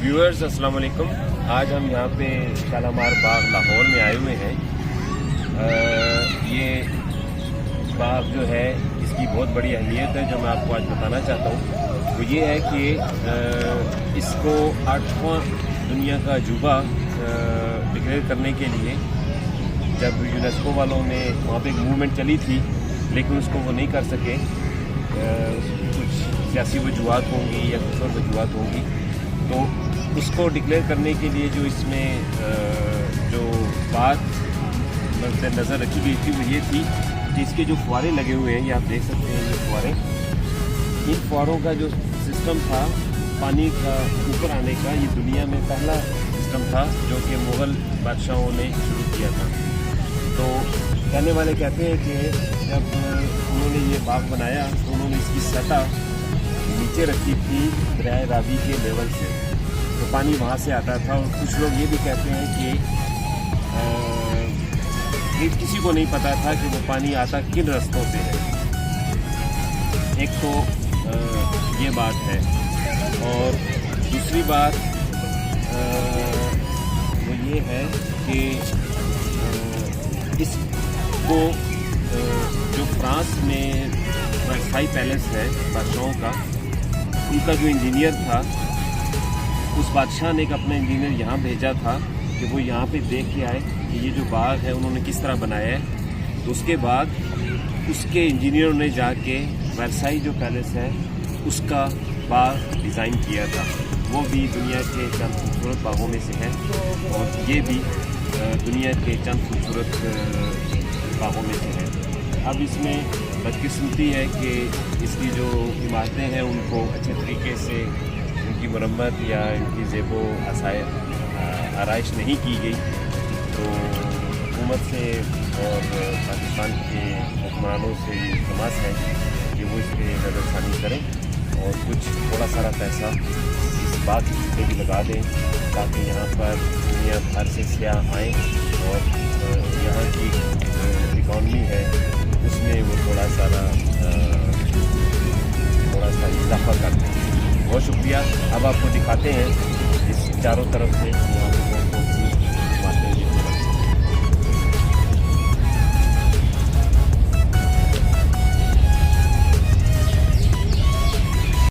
Viewers السلام علیکم. آج ہم یہاں پہ شالامار باغ لاہور میں آئے ہوئے ہیں. یہ باغ جو ہے اس کی بہت بڑی اہمیت ہے جو میں آپ کو آج بتانا چاہتا ہوں. وہ یہ ہے کہ اس کو 8واں دنیا کا عجوبہ ڈکلیئر کرنے کے لیے جب یونیسکو والوں نے وہاں پہ ایک موومنٹ چلی تھی لیکن اس کو وہ نہیں کر سکے. کچھ سیاسی وجوہات ہوں گی یا کچھ اور وجوہات ہوں گی, تو اس کو ڈکلیئر کرنے کے لیے جو اس میں جو بات مد نظر رکھی گئی تھی وہ یہ تھی کہ اس کے جو فوارے لگے ہوئے ہیں, یہ آپ دیکھ سکتے ہیں یہ فوارے, ان فواروں کا جو سسٹم تھا پانی کا اوپر آنے کا, یہ دنیا میں پہلا سسٹم تھا جو کہ مغل بادشاہوں نے شروع کیا تھا. تو کہنے والے کہتے ہیں کہ جب انہوں نے یہ باغ بنایا تو انہوں نے اس کی سطح نیچے رکھی تھی دریائے راوی کے لیول سے, تو پانی وہاں سے آتا تھا. اور کچھ لوگ یہ بھی کہتے ہیں کہ کسی کو نہیں پتا تھا کہ وہ پانی آتا کن رستوں سے ہے. ایک تو یہ بات ہے, اور دوسری بات وہ یہ ہے کہ اس کو جو فرانس میں ورسائی پیلس ہے بادشاہوں کا, ان کا جو انجینئر تھا اس بادشاہ نے ایک اپنا انجینئر یہاں بھیجا تھا کہ وہ یہاں پہ دیکھ کے آئے کہ یہ جو باغ ہے انہوں نے کس طرح بنایا ہے. تو اس کے بعد اس کے انجینئروں نے جا کے ورسائی جو پیلس ہے اس کا باغ ڈیزائن کیا تھا. وہ بھی دنیا کے چند خوبصورت باغوں میں سے ہے, اور یہ بھی دنیا کے چند خوبصورت باغوں میں سے ہے. اب اس میں بدقسمتی ہے کہ اس کی جو عمارتیں ہیں ان کو اچھے طریقے سے ان کی مرمت یا ان کی زیب و آرائش نہیں کی گئی. تو حکومت سے اور پاکستان کے حکمرانوں سے یہ التماس ہے کہ وہ اس پہ نظر ثانی کریں اور کچھ تھوڑا سارا پیسہ اس بات پہ بھی لگا دیں تاکہ یہاں پر دنیا بھر سے سیاح آئیں اور یہاں کی اکانومی ہے اس میں وہ تھوڑا سا اضافہ کرتے ہیں. بہت شکریہ. اب آپ کو دکھاتے ہیں اس چاروں طرف سے